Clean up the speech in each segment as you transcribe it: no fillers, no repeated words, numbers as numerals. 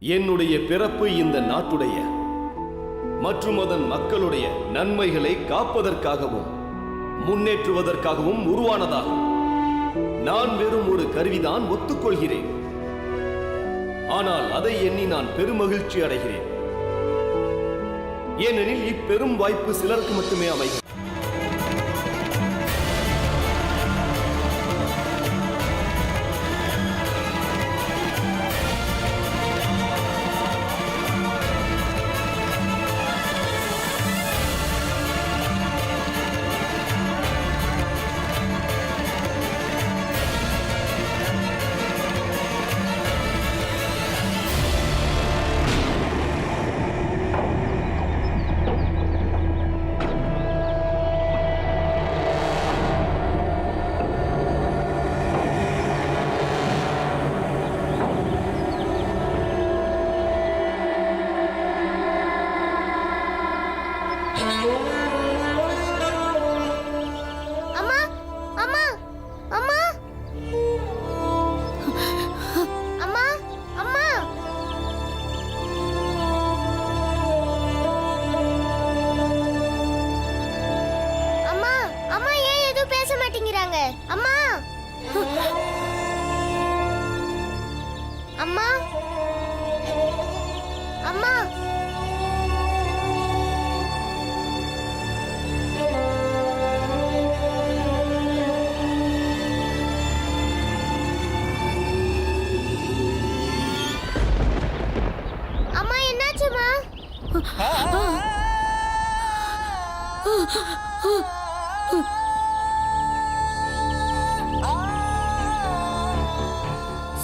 என்னுடைய பிறப்பு இந்த நாட்டுடைய மற்றும் அதன் மக்களுடைய நன்மைகளை காப்பதற்காகவும் முன்னேற்றுவதற்காகவும் உருவானதாகும். நான் வெறும் ஒரு கருவிதான், ஒத்துக்கொள்கிறேன். ஆனால் அதை எண்ணி நான் பெருமகிழ்ச்சி அடைகிறேன். ஏனெனில் இப்பெரும் வாய்ப்பு சிலருக்கு மட்டுமே அமையும்.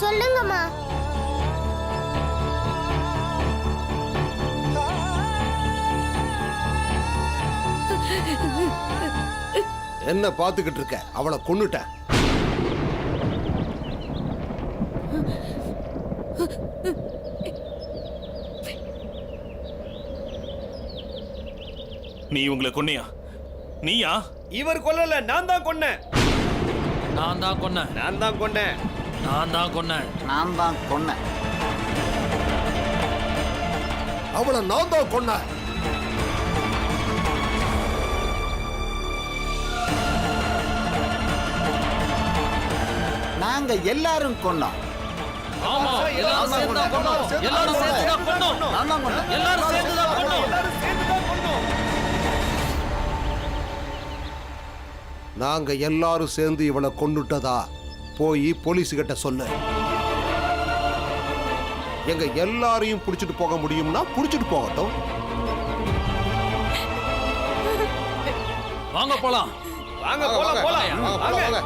சொல்லுங்கம்மா. என்ன பாத்துக்கிட்டு இருக்க? அவளை கொன்னுட்டேன். நீ உங்களை கொன்னியா? நீயா? இவர் கொல்லல, நான் தான் கொன்னேன். நான் தான் கொன்னேன். நான் தான் கொன்னேன். நான் தான் கொன்னேன். நான் தான் கொன்னேன். அவளை நான் தான் கொன்னேன். நாங்க எல்லாரும் கொன்னோம். ஆமா, எல்லாரும் சேர்ந்து தான் கொன்னோம். எல்லாரும் சேர்ந்து தான் கொன்னோம். நான் தான் கொன்னேன். எல்லாரும் சேர்ந்து தான் கொன்னோம். நாங்க எல்லாரும் சேர்ந்து இவளை கொன்னுட்டதா போய் போலீஸ் கிட்ட சொல்லு. எங்க எல்லாரையும் புடிச்சிட்டு போக முடியும்னா புடிச்சிட்டு போகட்டும். வாங்க போலாம். வாங்க போலாம் போலாம். வாங்க.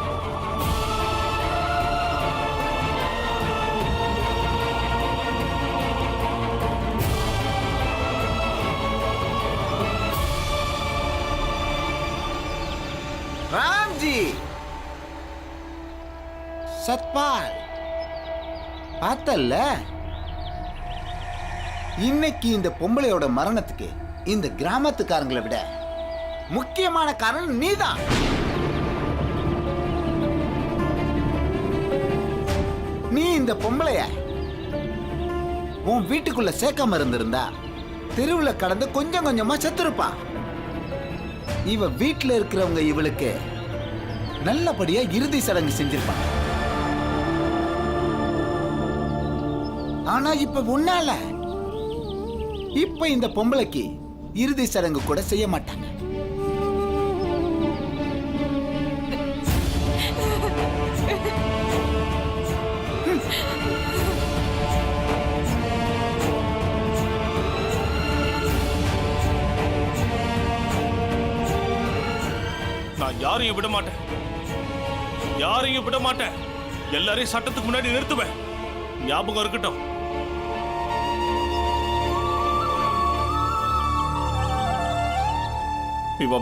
ராம்ஜி, சத்பால், பார்த்தல்ல, இன்னைக்கு இந்த பொம்பளையோட மரணத்துக்கு இந்த கிராமத்துக்காரங்களை விட முக்கியமான காரணம் நீதான். நீ இந்த பொம்பளைய உன் வீட்டுக்குள்ள சேர்க்காம இருந்திருந்தா தெருவுல கடந்து கொஞ்சம் கொஞ்சமா செத்துருப்பா. இவ வீட்டுல இருக்கிறவங்க இவளுக்கு நல்லபடியா இறுதி சடங்கு செஞ்சிருப்பாங்க. ஆனா இப்ப உன்னால இப்ப இந்த பொம்பளைக்கு இறுதி சடங்கு கூட செய்ய மாட்டாங்க. நான் யாரையும் விட மாட்டேன். யாரையும் விட மாட்டேன். எல்லாரையும் சட்டத்துக்கு முன்னாடி நிறுத்துவேன். ஞாபகம் இருக்கட்டும்.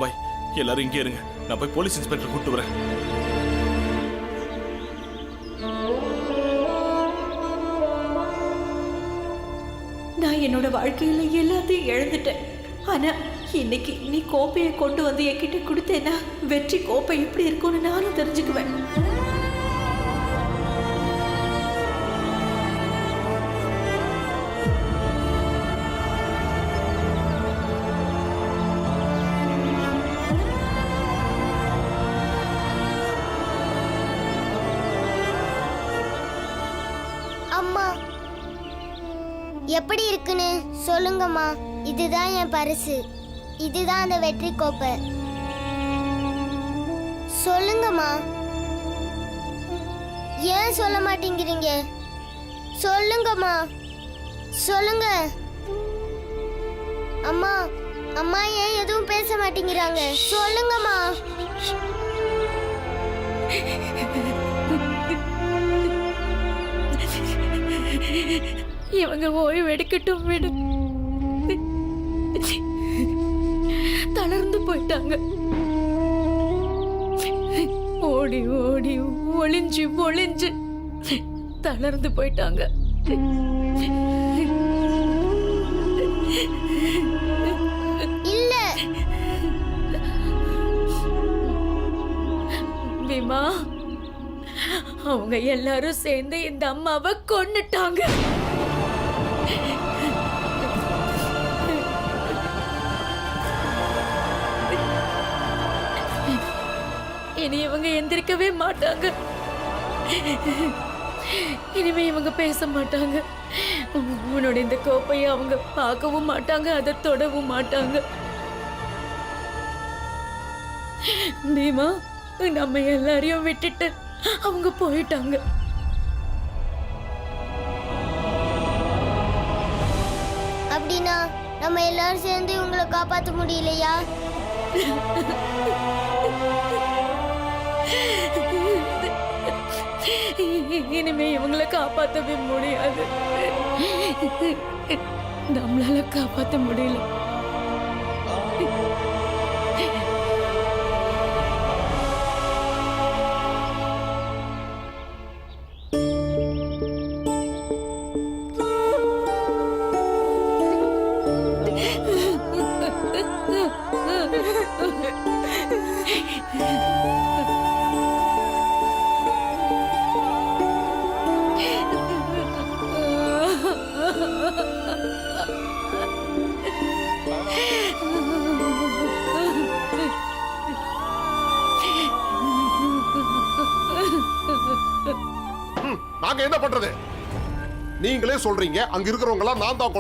பாய், எல்லாரும் இங்கே இருங்க. நான் போய் போலீஸ் இன்ஸ்பெக்டர் கூப்பிட்டு வரேன். நான் என்னோட வாழ்க்கையில எல்லாத்தையும் இழந்துட்டேன். ஆனா இன்னைக்கு நீ கோப்பையை கொண்டு வந்து என்கிட்ட கொடுத்தேன்னா வெற்றி கோப்பை எப்படி இருக்கும்னு நானும் தெரிஞ்சுக்குவேன். எப்படி இருக்குன்னு சொல்லுங்கம்மா. இதுதான் என் பரிசு. இதுதான் அந்த வெற்றி கோப்பை. சொல்லுங்கம்மா. ஏன் சொல்ல மாட்டேங்கிறீங்க? சொல்லுங்கம்மா, சொல்லுங்க. அம்மா, அம்மா ஏன் எதுவும் பேச மாட்டேங்கிறாங்க? சொல்லுங்கம்மா. இவங்க ஓய்வு எடுக்கட்டும் விடு. தளர்ந்து போயிட்டாங்க. ஓடி ஓடி ஒளிஞ்சு ஒளிஞ்சு தளர்ந்து போயிட்டாங்க. இல்ல பீமா, அவங்க எல்லாரும் சேர்ந்து இந்த அம்மாவை கொன்னுட்டாங்க. இனி இவங்க எந்திரிக்கவே மாட்டாங்க. இனிமே இவங்க பேச மாட்டாங்க. உன்னோட இந்த கோப்பையை அவங்க பார்க்கவும் மாட்டாங்க, அதை தொடவும் மாட்டாங்க. பீமா, நம்ம எல்லாரையும் விட்டுட்டு அவங்க போயிட்டாங்க. அப்படின்னா நம்ம எல்லாரும் சேர்ந்து உங்களை காப்பாற்ற முடியலையா? இனிமே இவங்களை காப்பாற்றவே முடியாது. நம்மளால காப்பாற்ற முடியல. நாங்க என்ன பண்றது? நீங்களே சொல்றீங்க அங்க இருக்கிறவங்க எல்லாம் நான் தான்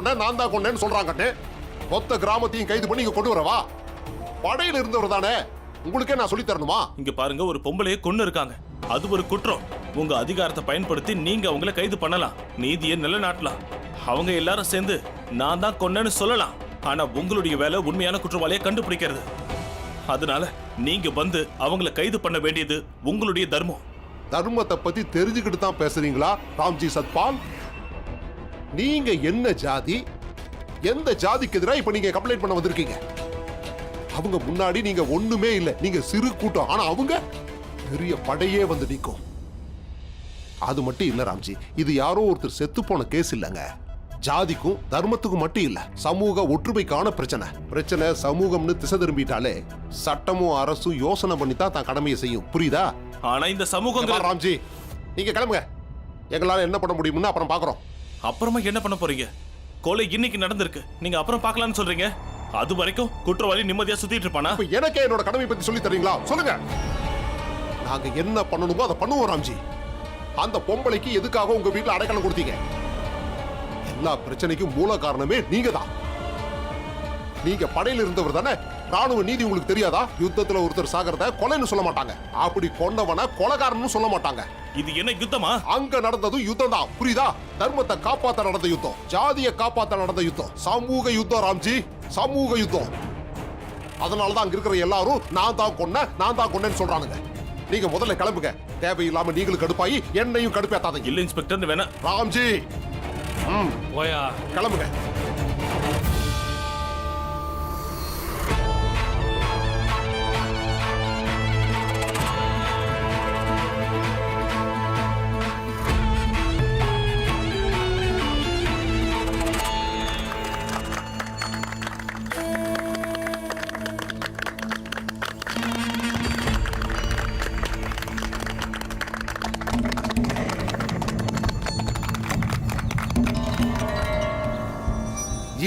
கொண்டேன்னு சொல்றாங்கன்னு. மொத்த கிராமத்தையும் கைது பண்ணி இங்க கொண்டு வரவா? படையில இருந்தவர் தானே, உங்களுக்கே நான் சொல்லி தரணுமா? இங்க பாருங்க, ஒரு பொம்பளையை கொன்னு இருக்காங்க. அது ஒரு குற்றம். உங்க அதிகாரத்தை பயன்படுத்தி நீங்க அவங்கள கைது பண்ணலாம், நீதியை நிலைநாட்டலாம். அவங்க எல்லாரும் சேர்ந்து நான் தான் கொன்னேன்னு சொல்லலாம். ஆனா உங்களுடைய வேலை உண்மையான குற்றவாளியை கண்டுபிடிக்கிறது. அதனால நீங்க வந்து அவங்கள கைது பண்ண வேண்டியது உங்களுடைய தர்மம். தர்மத்தை பத்தி தெரிஞ்சுக்கிட்டு தான் பேசுறீங்களா ராம்ஜி சத்பால்? நீங்க என்ன ஜாதி, எந்த ஜாதிக்கு எதிராக இப்ப நீங்க கம்ப்ளைண்ட் பண்ண வந்திருக்கீங்க? அவங்க முன்னாடி நீங்க ஒண்ணுமே இல்ல, நீங்க சிறு கூட்டம். ஆனா அவங்க பெரிய படையே வந்து நிற்கும். அது மட்டும் இல்ல ராம்ஜி, இது யாரோ ஒருத்தர் செத்து போன கேஸ் இல்லங்க. ஜாதிக்கும் தர்மத்துக்கும் மட்டும் இல்ல, சமூக ஒற்றுமைக்கான பிரச்சனை. சமூகம்னு திசை திரும்பிட்டாலே சட்டமும் அரசும் யோசனை பண்ணி தான் கடமையை செய்யும். புரியுதா? ஆனா இந்த சமூகம் ராம்ஜி, நீங்க கிளம்புங்க. எங்களால என்ன பண்ண முடியும்னு அப்புறம் பாக்குறோம். அப்புறமா என்ன பண்ண போறீங்க? கொலை இன்னைக்கு நடந்திருக்கு, நீங்க அப்புறம் பார்க்கலாம்னு சொல்றீங்க. அது வரைக்கும் குற்றவாளி நிம்மதியா சுத்திட்டு இருப்பானா? எனக்கே என்னோட கடமை பத்தி சொல்லி தரீங்களா? சொல்லுங்க. நாங்க என்ன பண்ணணுமோ அதை பண்ணுவோம் ராம்ஜி. அந்த பொம்பளைக்கு எதுக்காக உங்க வீட்டுல அடைக்கலம் கொடுத்தீங்க? எல்லா பிரச்சனைக்கும் மூல காரணமே நீங்க தான். நீங்க படையில இருந்தவர் தானே. ராணுவ நீதி உங்களுக்கு தெரியாதா? யுத்தத்துல ஒருத்தர் சாகிறத கொலைன்னு சொல்ல மாட்டாங்க, அப்படி கொண்டவன கொலைகாரன்னு சொல்ல மாட்டாங்க. இது என்ன யுத்தமா? அங்க நடந்ததும் யுத்தம் தான், புரியுதா? தர்மத்தை காப்பாத்த நடந்த யுத்தம், ஜாதியை காப்பாத்த நடந்த யுத்தம், சமூக யுத்தம் ராம்ஜி, சமூக யுத்தம். அதனாலதான் அங்க இருக்கிற எல்லாரும் நான் தான் கொன்னேன்னு சொல்றானுங்க. நீங்க முதல்ல கிளம்புங்க. தேவையில்லாம நீங்களும் கடுப்பாயி என்னையும் கடுப்பேத்தாதீங்க. இல்ல இன்ஸ்பெக்டர், வேணா ராம்ஜி. போயா, கிளம்புங்க.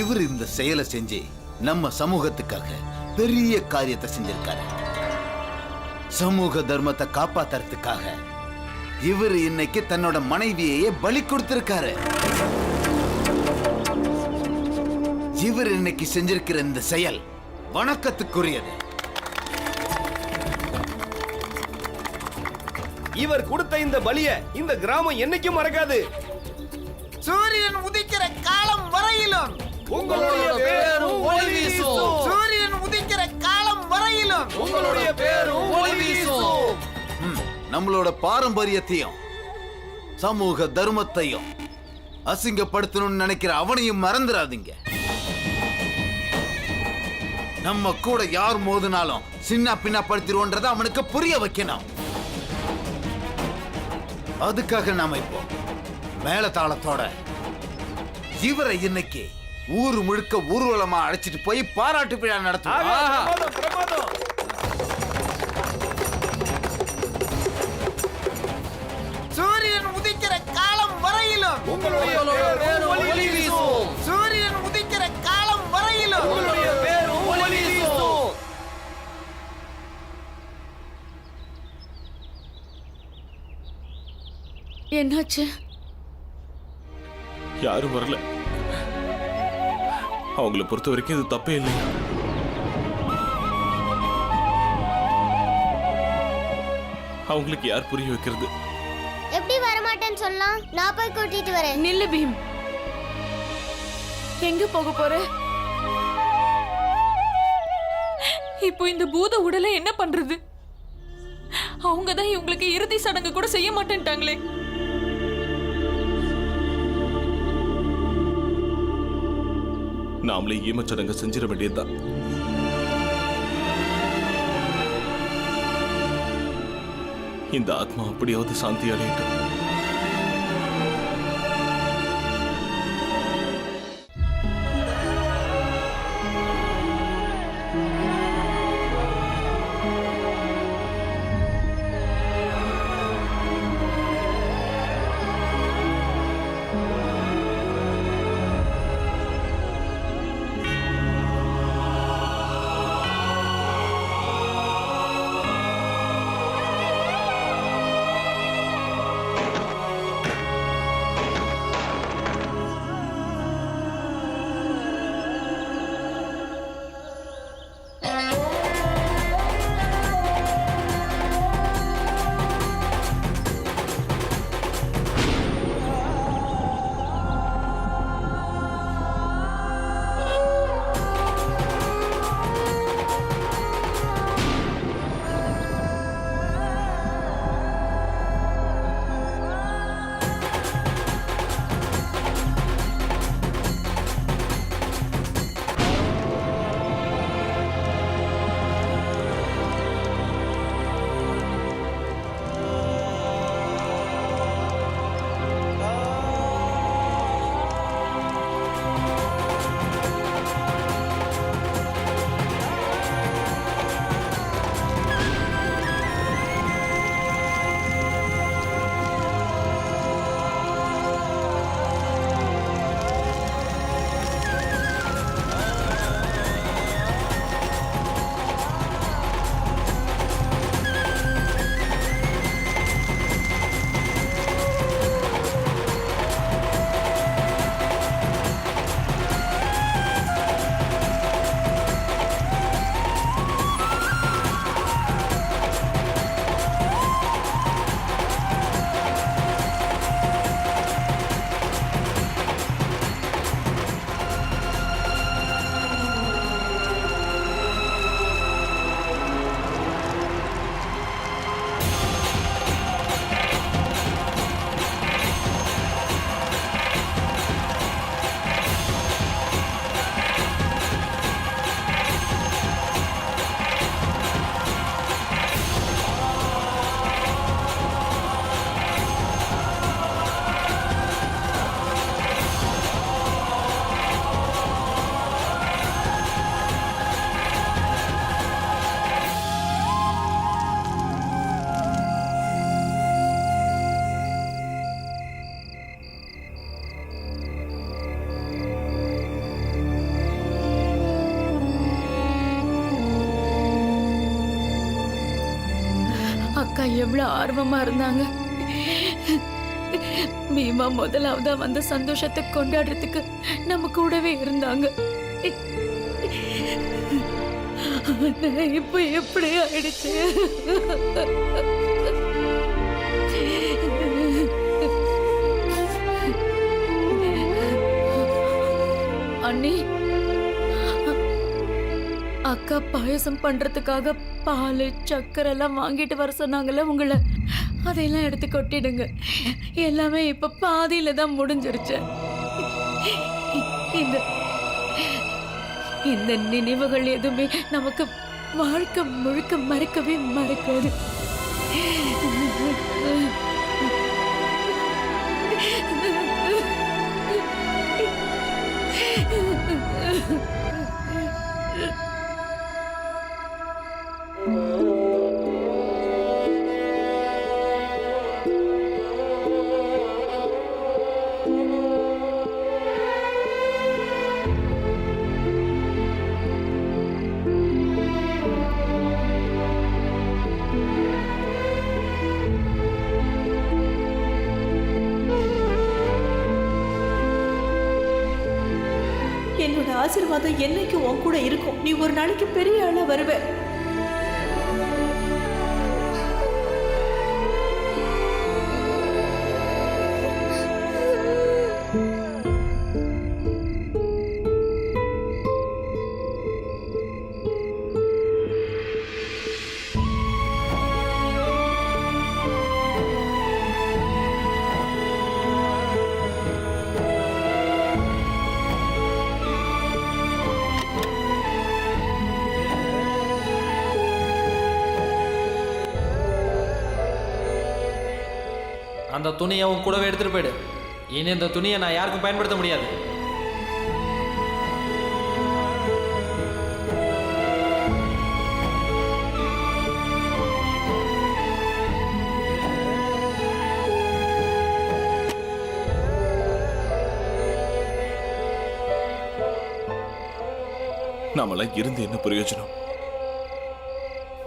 இவர் இந்த செயலை செஞ்சு நம்ம சமூகத்துக்காக பெரிய காரியத்தை செஞ்சிருக்காரு. சமூக தர்மத்தை காப்பாத்துறதுக்காக இவர் இன்னைக்கு தன்னோட மனைவியையே பலி கொடுத்திருக்காரு. இவர் இன்னைக்கு செஞ்சிருக்கிற இந்த செயல் வணக்கத்துக்குரியது. இவர் கொடுத்த இந்த பலிய இந்த கிராமம் என்னைக்கும் மறக்காது. சூரியன் உதிக்கிற காலம் வரையிலும் உங்களுடைய பேரும் ஒளி வீசும். சூரியன் உதிக்கிற காலம் வரையிலும் உங்களுடைய பேரும் ஒளி வீசும். நம்மளோட பாரம்பரியத்தையும் சமூக தர்மத்தையும் அசிங்கப்படுத்தணும்னு நினைக்கிற அவனையும் மறந்துடாதீங்க. நம்ம கூட யார் மோதினாலும் சின்ன பின்னப்படுத்திடுவோன்றதை அவனுக்கு புரிய வைக்கணும். அதுக்காக நாம இப்போ மேளதாளத்தோட இவரை இன்னைக்கு ஊர் முழுக்க ஊர்வலமா அழைச்சிட்டு போய் பாராட்டு விழா நடத்துவோம். பிரமாதம், பிரமாதம். சூரியன் உதிக்கிற காலம் வரையிலும் உங்களுடைய பேரும் ஒளி வீசும். சூரியன் உதிக்கிற காலம் வரையிலும் உங்களுடைய பேரும் ஒளி வீசும். என்னாச்சு? யாரும் வரல. அவங்கள பொறுத்த வரைக்கும் இது தப்பே இல்லை. அவங்களுக்கு யார் புரிய வைக்கிறது? எப்படி வரமாட்டேன்னு சொல்லலாம்? நான் போய் கூட்டிட்டு வரேன். நில்லு பீம். எங்க போக போற? இப்போ இந்த பூத உடலை என்ன பண்றது? அவங்க தான் இவங்களுக்கு இறுதி சடங்கு கூட செய்ய மாட்டேன்ட்டாங்களே. நாமளே ஈமச்சடங்க செஞ்சிட வேண்டியதுதான். இந்த ஆத்மா அப்படியாவது சாந்தி அடையட்டும். அக்கா எவ்வளவு ஆர்வமா இருந்தாங்க. பீமா முதலாவதா வந்த சந்தோஷத்தை கொண்டாடுறதுக்கு நம்ம கூடவே இருந்தாங்க. இப்ப எப்படி ஆயிடுச்சு? அண்ணி, அக்கா பாயசம் பண்றதுக்காக பால் சக்கரை எல்லாம் வாங்கிட்டு வர சொன்னாங்கல்ல உங்களை, அதையெல்லாம் எடுத்து கொட்டிடுங்க. எல்லாமே இப்ப பாதியில தான் முடிஞ்சிருச்சு. இந்த இந்த நினைவுகள் எதுவுமே நமக்கு வாழ்க்கை முழுக்க மறக்கவே மறக்காது. என்னோட ஆசீர்வாதம் என்னைக்கு உன் கூட இருக்கும். நீ ஒரு நாளைக்கு பெரிய ஆளா வருவ. அந்த துணியை உன் கூடவே எடுத்துட்டு போயிடு. இனி இந்த துணியை நான் யாருக்கும் பயன்படுத்த முடியாது. நாமெல்லாம் இருந்து என்ன பிரயோஜனம்?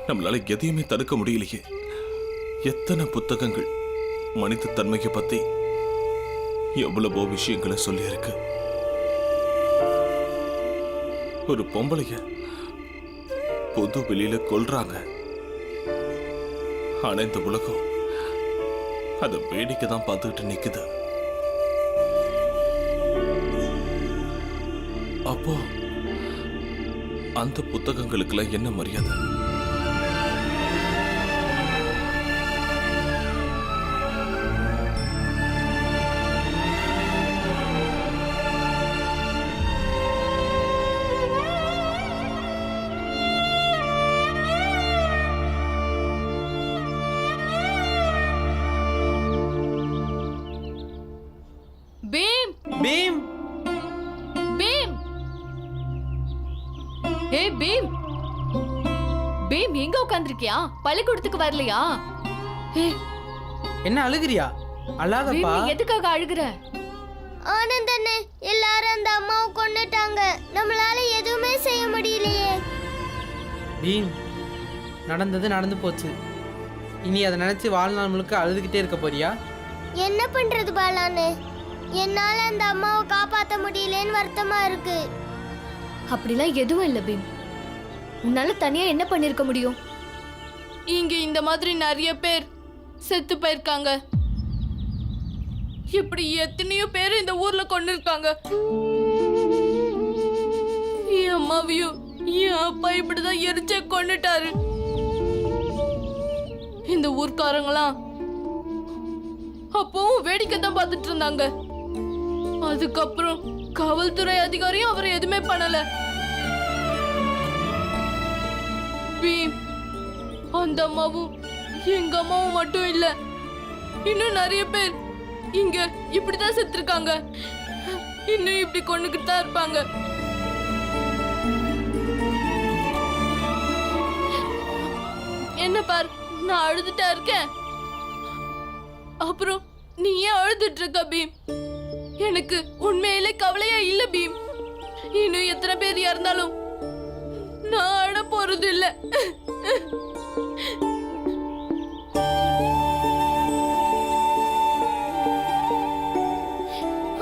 நம்மளால எதையுமே தடுக்க முடியலையே. எத்தனை புத்தகங்கள் மனித தன்மையை பத்தி எவ்வளவோ விஷயங்களை சொல்லி இருக்கு. ஒரு பொம்பளைய பொது வெளியில கொல்றாங்க. ஆனா இந்த உலகம் அத வேடிக்கை தான் பார்த்துக்கிட்டு நிக்குது. அப்போ அந்த புத்தகங்களுக்கெல்லாம் என்ன மரியாதை? பீம், பீம், பீம், ஏ பீம், பீம் எங்க உட்கார்ந்திருக்கியா? பள்ளிக்கூடத்துக்கு வரலையா? என்ன அழுகிறியா? பீம், அழாதப்பா. நீ எதுக்காக அழுகுற? ஆனந்த் அண்ணே, எல்லாரும் அந்த அம்மாவை கொன்னுட்டாங்க. நம்மளால எதுவுமே செய்ய முடியலையே. பீம், நடந்தது நடந்து போச்சு. இனி அதை நினைச்சு வாழ்நாள் முழுக்க அழுதுகிட்டே இருக்க போறியா? என்ன பண்றது பாலான்னு? என்னால அந்த அம்மாவை காப்பாத்த முடியலன்னு வருத்தமா இருக்கு. அப்படிலாம் எதுவும் இல்ல பீம். உன்னால தனியா என்ன பண்ணிருக்க முடியும்? இங்க இந்த மாதிரி நிறைய பேர் செத்து போயிருக்காங்க. இப்படி எத்தனையோ பேர் இந்த ஊர்ல கொண்டு இருக்காங்க. என் அம்மாவையும் என் அப்பா இப்படிதான் எரிச்ச கொண்டுட்டாரு. இந்த ஊர்க்காரங்களாம் அப்பவும் வேடிக்கை தான் பார்த்துட்டு இருந்தாங்க. அதுக்கப்புறம் காவல்துறை அதிகாரியும் அவரை எதுவுமே பண்ணல. பீம், அந்த அம்மாவும் எங்க அம்மாவும் மட்டும் இல்ல, இன்னும் நிறைய பேர் இங்க இப்படிதான் செத்துருக்காங்க. இன்னும் இப்படி கொண்டுகிட்டு தான் இருப்பாங்க. என்ன பார், நான் அழுதுட்டா இருக்கேன். அப்புறம் நீ ஏன் அழுதுட்டு இருக்க பீம்? எனக்கு உண்மையிலே கவலையா இல்ல பீம். இன்னும் எத்தனை பேர் இறந்தாலும் நான் அழ போறது இல்ல.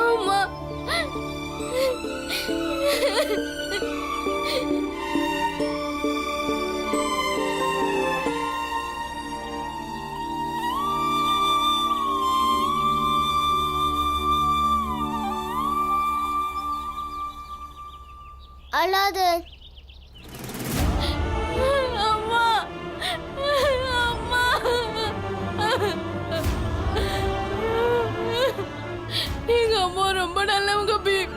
அம்மா அழாத. அம்மா அம்மா எங்க அம்மா ரொம்ப நல்லவங்க பீம்.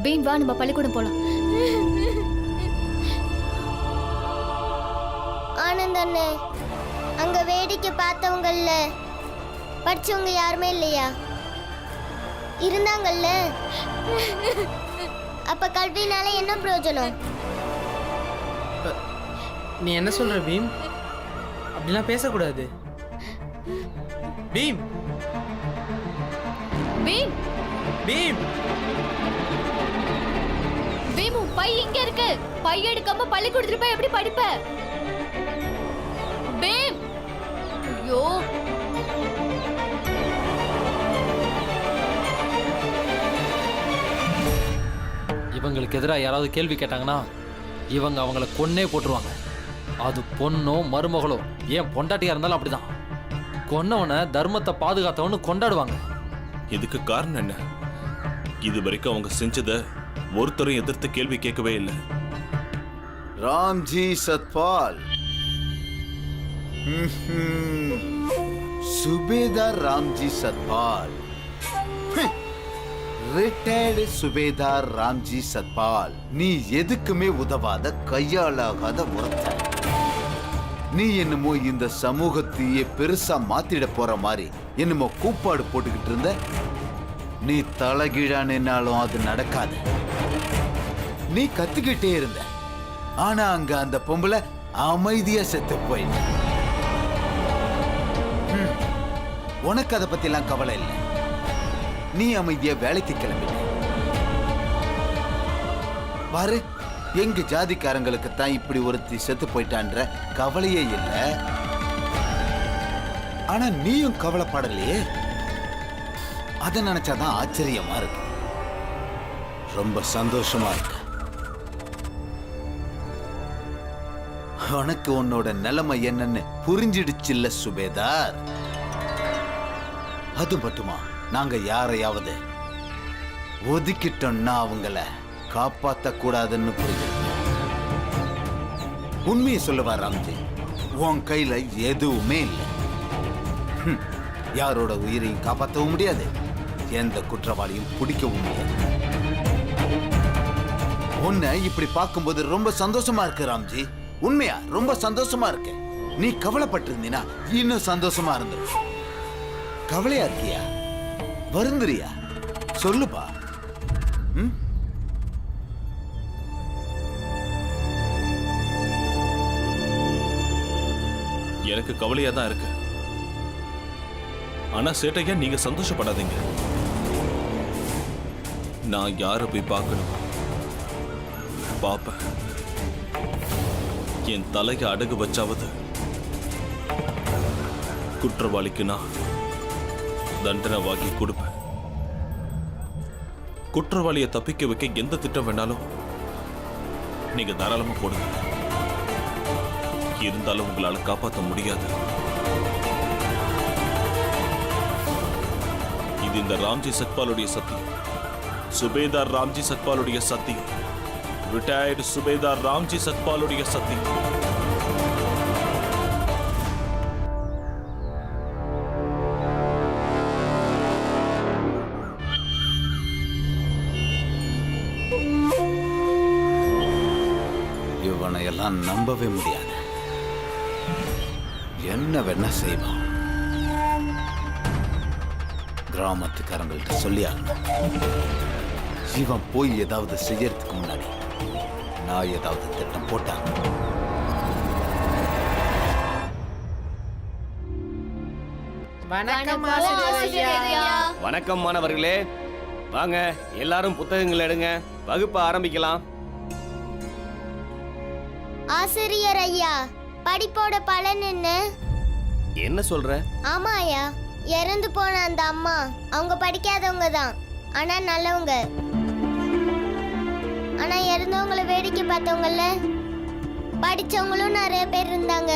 பீம் வா நம்ம பள்ளிக்கூடம் போலாம். ஆனந்த் அண்ணே, அங்க வேடிக்கை பார்த்தவங்கல்ல படிச்சவங்க யாருமே இல்லையா? இருந்தாங்கல்ல. அப்ப கல்வினால என்ன பிரயோஜனம்? நீ என்ன சொல்ற பீம்? அப்படிலாம் பேசக்கூடாது. பீம் பீம் பீம் பீம் உன் பை இங்க இருக்கு. பை எடுக்காம பள்ளிக்கூடத்துல போய் எப்படி படிப்ப? பீம் ஐயோ இவங்களுக்கு எதிராக யாராவது கேள்வி கேட்டாங்கன்னா இவங்க அவங்கள கொன்னே போட்டுருவாங்க. அது பொண்ணோ மருமகளோ, ஏன் பொண்டாட்டியா இருந்தாலும் அப்படிதான். கொன்னவனை தர்மத்தை பாதுகாத்தவனு கொண்டாடுவாங்க. இதுக்கு காரணம் என்ன? இது வரைக்கும் அவங்க செஞ்சதை ஒருத்தரும் எதிர்த்து கேள்வி கேட்கவே இல்லை. ராம்ஜி சத்பால், சுபேதார் ராம்ஜி சத்பால், ரிட்டையர்டு சுபேதார் ராம்ஜி சத்பால். நீ எதுக்குமே உதவாத கையாளாகாத ஒருத்தன். நீ என்னமோ இந்த சமூகத்தையே பெருசா மாத்திட போற மாதிரி என்னமோ கூப்பாடு போட்டுக்கிட்டு இருந்த. நீ தலைகீழா நின்னாலும் அது நடக்காது. நீ கத்துக்கிட்டே இருந்த, ஆனா அங்க அந்த பொம்பளை அமைதியா செத்து போயிட்ட. உனக்கு அதை பத்தி எல்லாம் கவலை இல்லை. நீ அமைதியா வேலைக்கு கிளம்பிட்ட. பாரு, எங்க ஜாதிக்காரங்களுக்கு தான் இப்படி ஒருத்தி செத்து போயிட்டான்ற கவலையே இல்லை. ஆனா நீயும் கவலைப்படலையே. அதை நினைச்சாதான் ஆச்சரியமா இருக்கு. ரொம்ப சந்தோஷமா இருக்கு. உனக்கு உன்னோட நிலைமை என்னன்னு புரிஞ்சிடுச்சுல்ல சுபேதார்? அது மட்டுமா, நாங்க யாரையாவது ஒதுக்கிட்டோம்னா அவங்கள காப்பாத்த கூடாதுன்னு புரியுது. உண்மையை சொல்லுவா ராம்ஜி, உன் கையில எதுவுமே இல்லை. யாரோட உயிரையும் காப்பாற்றவும் முடியாது, எந்த குற்றவாளியும் பிடிக்கவும் முடியாது. உன்னை இப்படி பார்க்கும்போது ரொம்ப சந்தோஷமா இருக்கு ராம்ஜி. உண்மையா ரொம்ப சந்தோஷமா இருக்கு. நீ கவலைப்பட்டிருந்தீனா இன்னும் சந்தோஷமா இருந்திருக்கும். கவலையா இருக்கியா? வருந்துறியா? சொல்லுப்பா. எனக்கு கவலையா தான் இருக்கு. ஆனா சேட்டையா, நீங்க சந்தோஷப்படாதீங்க. நான் யாரை போய் பார்க்கணும் பாப்பேன். என் தலையை அடகு வச்சாவது குற்றவாளிக்கு நான் தண்டனை வாங்கி கொடுப்பேன். குற்றவாளியை தப்பிக்க வைக்க எந்த திட்டம் வேணாலும் நீங்க தாராளமா போடுங்க. இருந்தாலும் உங்களால காப்பாற்ற முடியாது. இது இந்த ராம்ஜி சத்பாலுடைய சத்தியம். சுபேதார் ராம்ஜி சத்பாலுடைய சத்தியம். ரிட்டையர்டு சுபேதார் ராம்ஜி சத்பாலுடைய சத்தியம். இவனை எல்லாம் நம்பவே முடியாது. என்ன வேணா செய்வான். கிராமத்துக்காரங்கள்ட்ட சொல்லி ஆகணும். இவன் போய் ஏதாவது செய்யறதுக்கு முன்னாடி நான் ஏதாவது திட்டம் போட்டாங்க. வணக்கம் வணக்கம் மாணவர்களே, வாங்க எல்லாரும் புத்தகங்கள் எடுங்க, வகுப்பு ஆரம்பிக்கலாம். ஆசிரியர் ஐயா, படிப்போட பலன் என்ன? என்ன சொல்ற? ஆமா ஐயா, இறந்து போன அந்த அம்மா அவங்க படிக்காதவங்க தான், ஆனா நல்லவங்க. ஆனா இறந்தவங்கள வேடிக்கை பார்த்தவங்கல்ல படிச்சவங்களும் நிறைய பேர் இருந்தாங்க.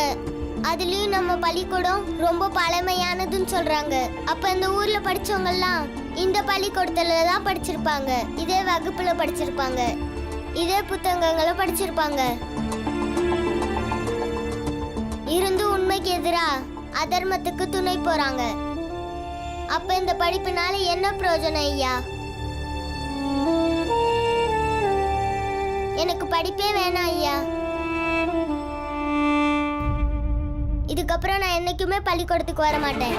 அதுலயும் நம்ம பள்ளிக்கூடம் ரொம்ப பழமையானதுன்னு சொல்றாங்க. அப்ப இந்த ஊர்ல படிச்சவங்கெல்லாம் இந்த பள்ளிக்கூடத்துல தான் படிச்சிருப்பாங்க, இதே வகுப்புல படிச்சிருப்பாங்க, இதே புத்தகங்களை படிச்சிருப்பாங்க. இருந்து உண்மைக்கு எதிரா அதர்மத்துக்கு துணை போறாங்க. அப்ப இந்த படிப்பினால என்ன பிரயோஜனம் ஐயா? எனக்கு படிப்பே வேணாம் ஐயா. இதுக்கப்புறம் நான் என்னைக்குமே பள்ளிக்கூடத்துக்கு வர மாட்டேன்.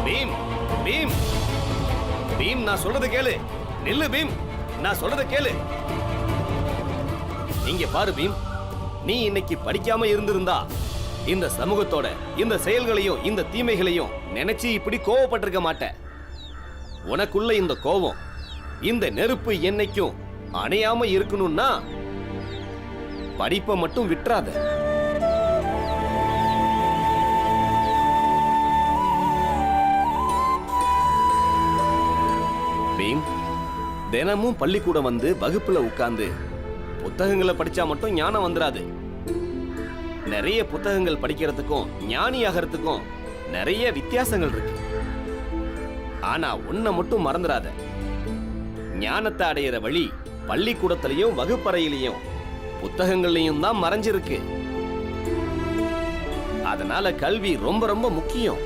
பீம், பீம், பீம், நான் சொல்றத கேளு. நில்லு பீம், நான் சொல்றத கேளு. இங்க பாரு பீம், நீ இன்னைக்கு படிக்காம இருந்திருந்தா இந்த சமூகத்தோட இந்த செயல்களையும் இந்த தீமைகளையும் நினைச்சு இப்படி கோவப்பட்டிருக்க மாட்ட. உனக்குள்ள இந்த கோபம், இந்த நெருப்பு என்னைக்கும் அணையாம இருக்கணும்னா படிப்பை மட்டும் விட்டுறாத. பீம், தினமும் பள்ளிக்கூடம் வந்து வகுப்புல உட்கார்ந்து புத்தகங்களை படிச்சா மட்டும் ஞானம் வந்துராது. நிறைய புத்தகங்கள் படிக்கிறதுக்கும் ஞானி ஆகிறதுக்கும் நிறைய வித்தியாசங்கள் இருக்கு. ஆனா உன்னை மட்டும் மறந்துடாத, ஞானத்தை அடையிற வழி பள்ளிக்கூடத்திலையும் வகுப்பறையிலையும் புத்தகங்கள்லையும் தான் மறைஞ்சிருக்கு. அதனால கல்வி ரொம்ப ரொம்ப முக்கியம்.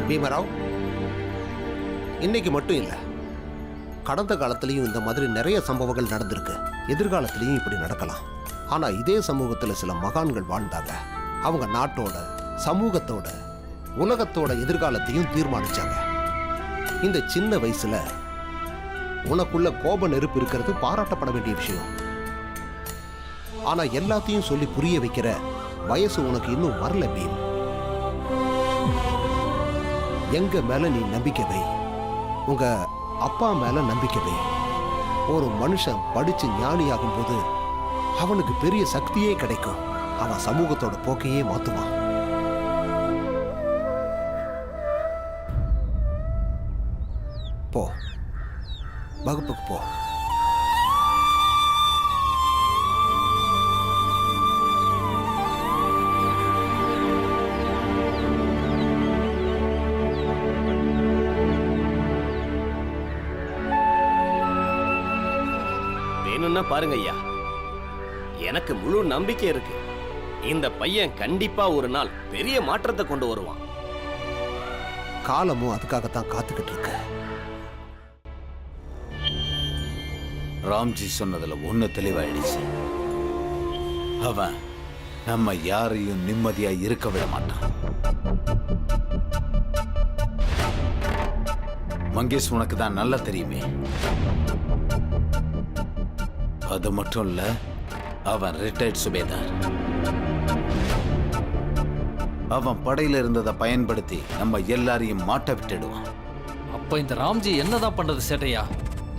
பீமராவ், இன்னைக்கு மட்டும் இல்லை, கடந்த காலத்திலையும் இந்த மாதிரி நிறைய சம்பவங்கள் நடந்திருக்கு. எதிர்காலத்திலையும் இப்படி நடக்கலாம். ஆனால் இதே சமூகத்தில் சில மகான்கள் வாழ்ந்தாங்க. அவங்க நாட்டோட, சமூகத்தோட, உலகத்தோட எதிர்காலத்தையும் தீர்மானிச்சாங்க. இந்த சின்ன வயசுல உனக்குள்ள கோப நெருப்பு இருக்கிறது பாராட்டப்பட வேண்டிய விஷயம். ஆனா எல்லாத்தையும் சொல்லி புரிய வைக்கிற வயசு உனக்கு இன்னும் வரல பீம். எங்க மேல நீ நம்பிக்கை வை, உங்க அப்பா மேல நம்பிக்கை வை. ஒரு மனுஷன் படிச்சு ஞானியாகும் போது அவனுக்கு பெரிய சக்தியே கிடைக்கும். அவன் சமூகத்தோட போக்கையே மாத்துவான். போ, வகுப்புக்கு போ. வேணும்னா பாருங்க ஐயா, எனக்கு முழு நம்பிக்கை இருக்கு. இந்த பையன் கண்டிப்பா ஒரு நாள் பெரிய மாற்றத்தை கொண்டு வருவான். காலமும் அதுக்காகத்தான் காத்துக்கிட்டு இருக்க. ராம்ஜி சொன்னதுல ஒண்ணு தெளிவாயிடுச்சு. அவன் நம்ம யாரையும் நிம்மதியா இருக்க விட மாட்டான். மங்கேஷ், உனக்கு தான் நல்லா தெரியுமே. அது மட்டும் இல்ல, அவன் ரிட்டையர்ட் சுபேதார். அவன் படையில இருந்ததை பயன்படுத்தி நம்ம எல்லாரையும் மாட்ட விட்டுடுவான். அப்ப இந்த ராம்ஜி என்னதான் பண்றது சேட்டையா?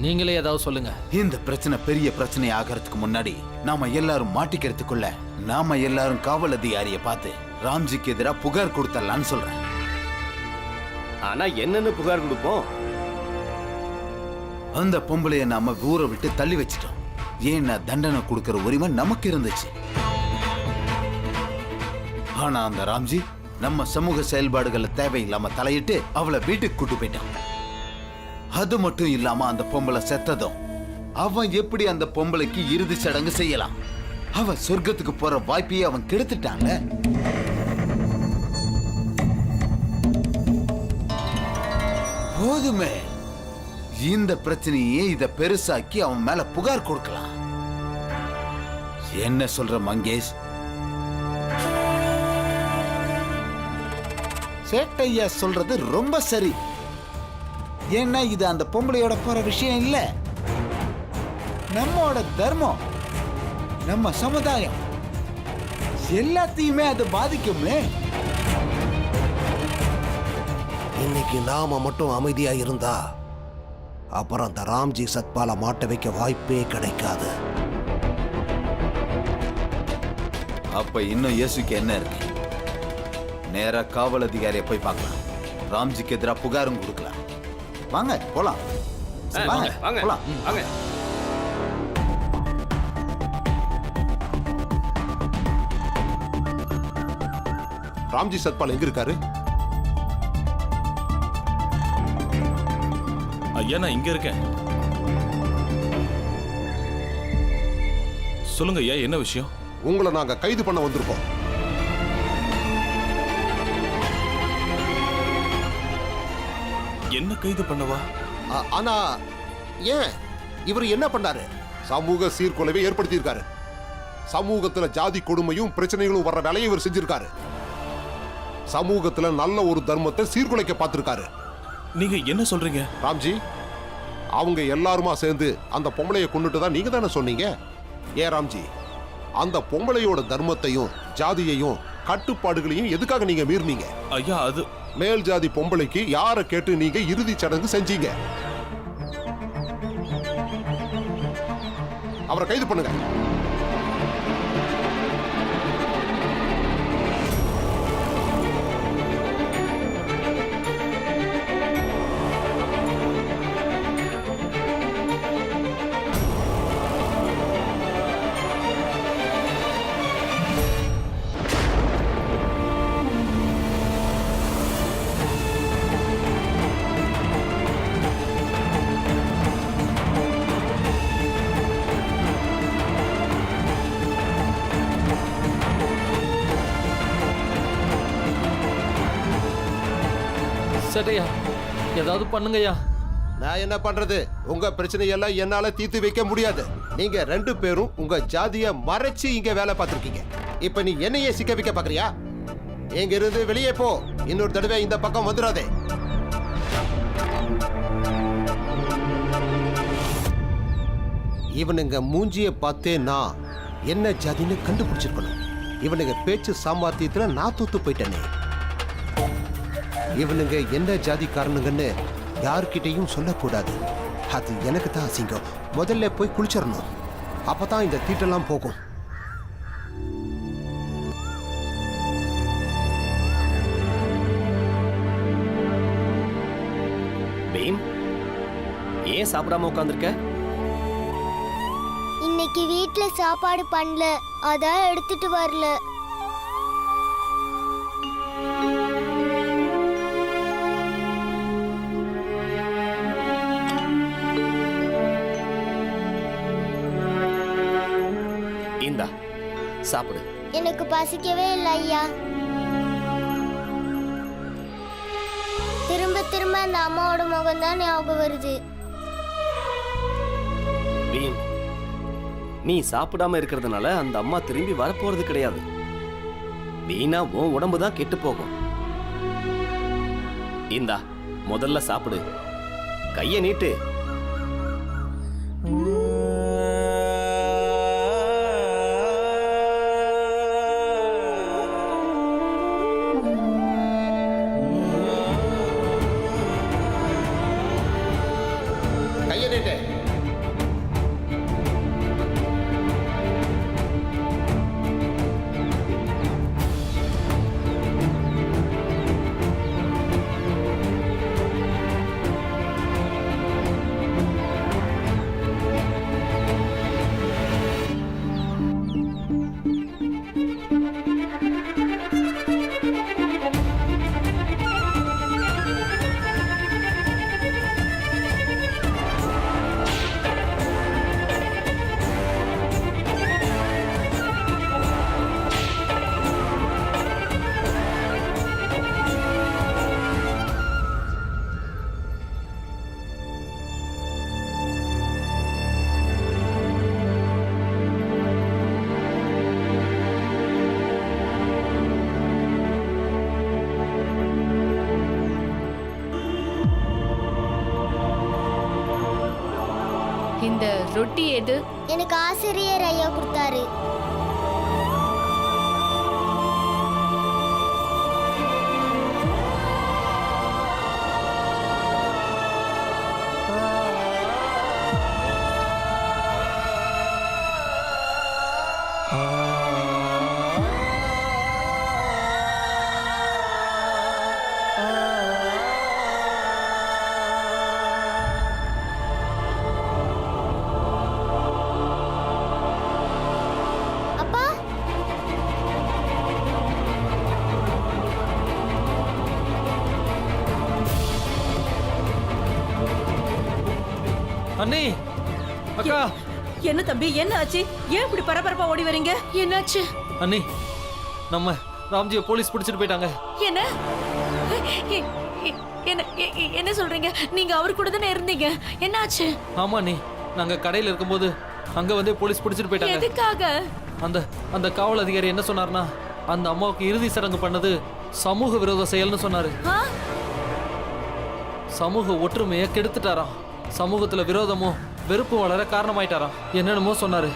நீங்களே ஏதாவது சொல்லுங்க. இந்த பிரச்சனை பெரிய பிரச்சனை ஆகிறதுக்கு முன்னாடி நாம எல்லாரும் மாட்டிக்கிறதுக்குள்ள நாம எல்லாரும் காவல் அதிகாரியை பார்த்து ராம்ஜிக்கு எதிராக புகார் கொடுத்தலான்னு சொல்றேன். ஆனா என்னன்னு புகார் கொடுப்போம்? அந்த பொம்பளைய நாம ஊரை விட்டு தள்ளி வச்சிட்டோம். ஏன்னா தண்டனை கொடுக்கிற உரிமை நமக்கு இருந்துச்சு. ஆனா அந்த ராம்ஜி நம்ம சமூக செயல்பாடுகளை தேவையில்லாம தலையிட்டு அவளை வீட்டுக்கு கூட்டு போயிட்டான். அது மட்டும் இல்லாம அந்த பொம்பளை செத்ததும் அவன் எப்படி அந்த பொம்பளைக்கு இறுதி சடங்கு செய்யலாம்? அவன் சொர்க்கத்துக்கு போற வாய்ப்பையே அவன் கெடுத்துட்டாங்க. போதுமே, இந்த பிரச்சனையே இத பெருசாக்கி அவன் மேல புகார் கொடுக்கலாம். என்ன சொல்ற மங்கேஷ்? சேட்டையா சொல்றது ரொம்ப சரி. ஏன்னா இது அந்த பொம்பளையோட போற விஷயம் இல்ல, நம்மோட தர்மம், நம்ம சமுதாயம் எல்லாத்தையுமே அது பாதிக்குமே. இன்னைக்கு நாம மட்டும் அமைதியா இருந்தா அப்புறம் அந்த ராம்ஜி சத்பாலை மாட்ட வைக்க வாய்ப்பே கிடைக்காது. அப்ப இன்னும் இயேசுக்கு என்ன இருக்கு? நேரா காவல் அதிகாரியை போய் பார்க்கலாம். ராம்ஜிக்கு எதிராக புகாரும் கொடுக்கலாம். வாங்க போலாம். வாங்க வாங்க போலாம். வாங்க. ராம்ஜி சத்பால் எங்க இருக்காரு? ஐயா நான் இங்க இருக்கேன். சொல்லுங்க ஐயா, என்ன விஷயம்? உங்களை நாங்க கைது பண்ண வந்திருக்கோம். என்ன கைது பண்ணவா? ஆனா ஏன் இவர் என்ன பண்ணாரு? சமூக சீர்குலைவை ஏற்படுத்தியிருக்காரு. சமூகத்துல ஜாதி கொடுமையும் பிரச்சனைகளும் வர்ற வேலையை இவர் செஞ்சிருக்காரு. சமூகத்துல நல்ல ஒரு தர்மத்தை சீர்குலைக்க பார்த்திருக்காரு. நீங்க என்ன சொல்றீங்க? ராம்ஜி, அவங்க எல்லாருமா சேர்ந்து அந்த பொம்பளையை கொண்டுட்டு தான் நீங்க தானே சொன்னீங்க. ஏன் ராம்ஜி, அந்த பொம்பளையோட தர்மத்தையும் ஜாதியையும் கட்டுப்பாடுகளையும் எதுக்காக நீங்க மீறினீங்க? ஐயா அது மேல் ஜாதி பொம்பளைக்கு யாரை கேட்டு நீங்க இறுதி சடங்கு செஞ்சீங்க? அவரை கைது பண்ணுங்க. சரியா ஏதாவது பண்ணுங்கய்யா. நான் என்ன பண்றது? உங்க பிரச்சனையெல்லாம் என்னால தீர்த்து வைக்க முடியாது. நீங்க 2 பேரும் உங்க ஜாதிய மறைச்சு இங்க வேலை பார்த்திருக்கீங்க. இப்ப நீ என்னையே சிக்க வைக்க பாக்குறியா? எங்க இருந்து வெளியே போ. இன்னொரு தடவை இந்த பக்கம் வந்துடாதே. இவனுங்க மூஞ்சிய பார்த்தே நான் என்ன ஜாதின்னு கண்டுபிடிச்சிருக்கணும். இவனுங்க பேச்சு சாமர்த்தியத்துல நான் தூத்து போயிட்டேனே. இவனுங்க என்ன ஜாதிக்காரனுங்கன்னு யார்கிட்டையும் சொல்லக்கூடாது. அது எனக்கு தான் அசிங்கம். முதல்ல போய் குளிச்சிடணும். அப்பதான் இந்த தீட்டெல்லாம் போகும். பீம், ஏன் சாப்பிடாம உட்காந்துருக்க? இன்னைக்கு வீட்ல சாப்பாடு பண்ணல, அதான் எடுத்துட்டு வரல. இந்தா சாப்பிடு. எனக்கு பசிக்கவே இல்லை ஐயா. திரும்ப திரும்ப அந்த அம்மாவோட முகம் தான் ஞாபகம் வருது. பீம், நீ சாப்பிடாம இருக்கிறதுனால அந்த அம்மா திரும்பி வரப்போறது கிடையாது. வீணா உன் உடம்பு தான் கெட்டு போகும். இந்தா முதல்ல சாப்பிடு. கைய நீட்டு. கையை நீட்டு. இந்த ரொட்டி எது? எனக்கு ஆசிரியர் ஐயா கொடுத்தாரு. அண்ணி அக்கா என்ன தம்பி என்ன ஆச்சு? ஏன் இப்படி பரபரப்பா ஓடி வரீங்க? என்னாச்சு? அண்ணி நம்ம ராம்ஜியை போலீஸ் பிடிச்சிட்டு போயிட்டாங்க. என்ன எ- எ- என்ன என்ன சொல்றீங்க? நீங்க அவர் கூட தானே இருந்தீங்க, என்னாச்சு? ஆமா அண்ணி, நாங்க கடையில இருக்கும்போது அங்க வந்து போலீஸ் பிடிச்சிட்டு போயிட்டாங்க. எதுக்காக? அந்த அந்த காவல் அதிகாரி என்ன சொன்னார்னா, அந்த அம்மாவுக்கு இறுதி சடங்கு பண்ணது சமூக விரோத செயல்னு சொன்னாரு. ஆ? சமூக ஒற்றுமையை கெடுத்துட்டாராம். சமூகத்துல விரோதமும் வெறுப்பு வளர காரணமாயிட்டாராம். என்னென்னமோ சொன்னாரு.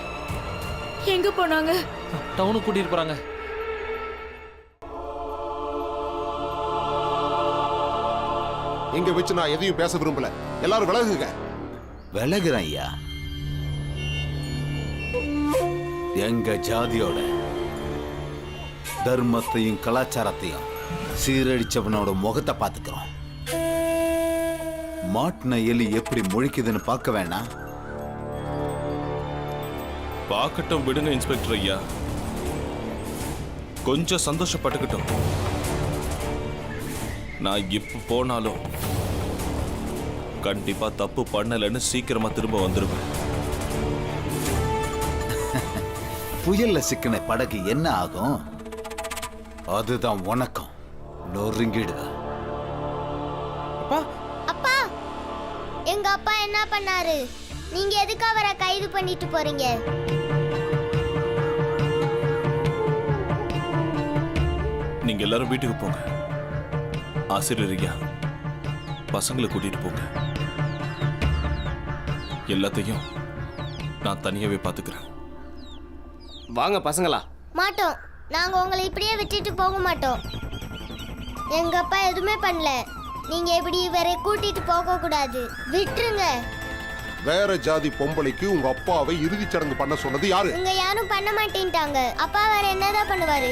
எங்க போனாங்க? டவுனுக்கு கூட்டிட்டு போறாங்க. இங்க வச்சு நான் எதையும் பேச விரும்பல. எல்லாரும் விலகுங்க. விலகுறேன் ஐயா. எங்க ஜாதியோட தர்மத்தையும் கலாச்சாரத்தையும் சீரழிச்சவனோட முகத்தை பார்த்துக்கிறோம். மாட்டின எலி எப்படி முழிக்குதுன்னு பார்க்க வேணாம்? பார்க்கட்டும் விடுங்க இன்ஸ்பெக்டர் ஐயா, கொஞ்சம் சந்தோஷப்பட்டுக்கிட்டோம். நான் இப்ப போனாலும் கண்டிப்பா தப்பு பண்ணலன்னு சீக்கிரமா திரும்ப வந்துருவேன். புயல்ல சிக்கின படகு என்ன ஆகும்? அதுதான் உனக்கும். நொறுங்கிடுவ. அப்பா அப்பா, எங்க அப்பா என்ன பண்ணாரு? நீங்க எதுக்கு அவரை கைது பண்ணிட்டு போறீங்க? நீங்க எல்லாரும் வீட்டுக்கு போங்க. ஆசிரியர் ஐயா, பசங்களை கூட்டிட்டு போங்க. எல்லாத்தையும் நான் தனியாவே பாத்துக்கிறேன். வாங்க பசங்களா. மாட்டோம். நாங்க உங்களை இப்படியே விட்டுட்டு போக மாட்டோம். எங்க அப்பா எதுவுமே பண்ணல. நீங்க இப்படி இவரை கூட்டிட்டு போக கூடாது. விட்டுருங்க. வேற ஜாதி பொம்பளைக்கு உங்க அப்பாவை இறுதிச் சடங்கு பண்ண சொன்னது யாரு? இங்க யாரும் பண்ண மாட்டேன்ட்டாங்க. அப்பா வேற என்னதான் பண்ணுவாரு?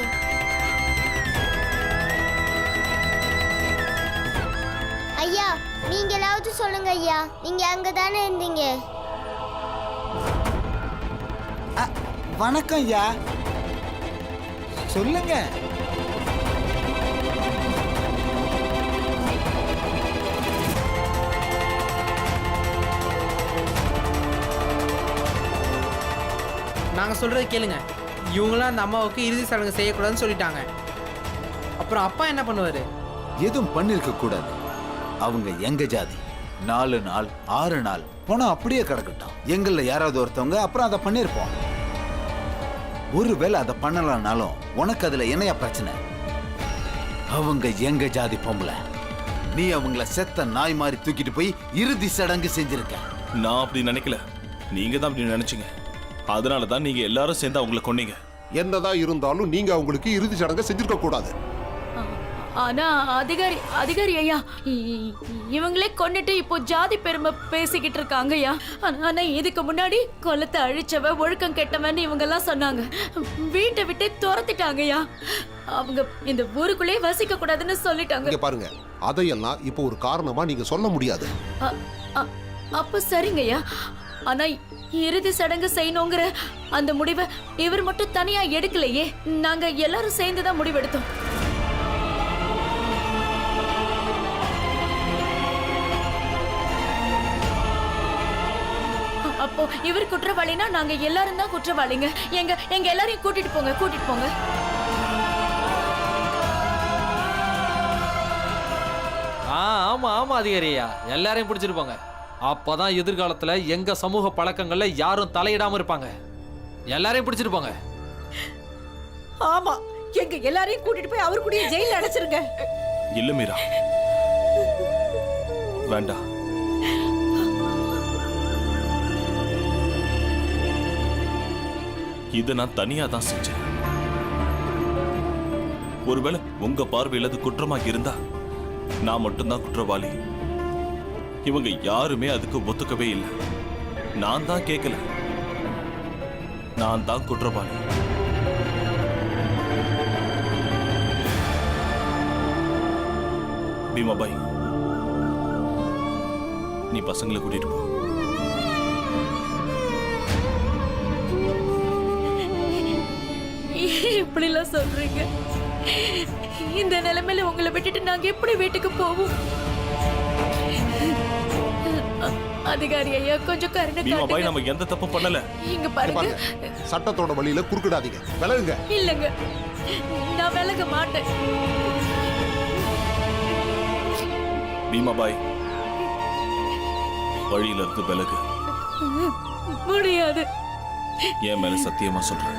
ஐயா, நீங்களாவது சொல்லுங்க ஐயா. நீங்க அங்க தானே இருந்தீங்க. வணக்கம் ஐயா, சொல்லுங்க. நாங்கள் சொல்கிறத கேளுங்க. இவங்களாம் அந்த அம்மாவுக்கு இறுதி சடங்கு செய்யக்கூடாதுன்னு சொல்லிட்டாங்க. அப்புறம் அப்பா என்ன பண்ணுவார்? எதுவும் பண்ணிருக்க கூடாது. அவங்க எங்க ஜாதி. 4 நாள் 6 நாள் போனா அப்படியே கிடக்கட்டும். எங்கள யாராவது ஒருத்தவங்க அப்புறம் அதை பண்ணிருப்போம். ஒருவேளை அதை பண்ணலனாலும் உனக்கு அதுல என்னையா பிரச்சனை? அவங்க எங்க ஜாதி பொம்பளை. நீ அவங்கள செத்த நாய் மாதிரி தூக்கிட்டு போய் இறுதி சடங்கு செஞ்சிருக்க. நான் அப்படி நினைக்கல, நீங்க தான் அப்படி நினைச்சீங்க. அதனால தான் நீங்க எல்லாரும் சேர்ந்து அவங்கள கொன்னீங்க. என்னதான் இருந்தாலும் நீங்க அவங்களுக்கு இறுதிச் சடங்கு செஞ்சிருக்க கூடாது. ஆனா அதிகாரி ஐயா, இவங்களே கொன்னுட்டு இப்போ ஜாதி பெருமை பேசிக்கிட்டு இருக்காங்க ஐயா. ஆனா இதுக்கு முன்னாடி கொலத்தை அழிச்சவ ஒழுக்கம் கெட்டவன் இவங்க எல்லாம் சொன்னாங்க. வீட்டை விட்டு துரத்திட்டாங்க ஐயா. அவங்க இந்த ஊருக்குள்ளே வசிக்க கூடாதுன்னு சொல்லிட்டாங்க. இங்க பாருங்க, அதையெல்லாம் இப்போ ஒரு காரணமா நீங்க சொல்ல முடியாது. அப்ப சரிங்க ஐயா. ஆனா இறுதி சடங்கு செய்யணுங்கிற அந்த முடிவை இவர் மட்டும் தனியா எடுக்கலையே. நாங்க எல்லாரும் சேர்ந்துதான் முடிவெடுத்தோம். அப்போ இவர் குற்றவாளினா நாங்க எல்லாரும் தான் குற்றவாளிங்க. எங்க எல்லாரையும் கூட்டிட்டு போங்க. ஆமா அதிகாரியா, எல்லாரையும் பிடிச்சிட்டு போங்க. அப்பதான் எதிர்காலத்துல எங்க சமூக பழக்கங்கள்ல யாரும் தலையிடாம இருப்பாங்க. எல்லாரையும் பிடிச்சிட்டு போங்க. ஆமா, எங்க எல்லாரையும் கூட்டிட்டு போய் அவர் கூடயே ஜெயில அடைச்சிருங்க. இல்ல மீரா, வேண்டாம். இதை நான் தனியா தான் செஞ்சேன். ஒருவேளை உங்க பார்வையில் அது குற்றமாக இருந்தா நான் மட்டும்தான் குற்றவாளி. இவங்க யாருமே அதுக்கு ஒத்துக்கவே இல்லை. நான் தான் கேட்கல, நான் தான் குற்றவாளி. பீமாபாய், நீ பசங்களை கூட்டிட்டு போ. இப்படிலாம் சொல்றீங்க? இந்த நிலைமையில உங்களை விட்டுட்டு நாங்க எப்படி வீட்டுக்கு போவோம்? அதிகாரி ஐயா கொஞ்சம் கருணை பீமாபாய் காட்டுங்க. நம்ம எந்த தப்பு பண்ணல. இங்க பாருங்க. பாருங்க சட்டத்தோட வழியில குறுக்கிடாதீங்க, விலகுங்க. இல்லங்க, நான் விலக மாட்டேன். பீமாபாய் வழியில இருந்து விலகு. முடியாது. என் மேல சத்தியமா சொல்றேன்.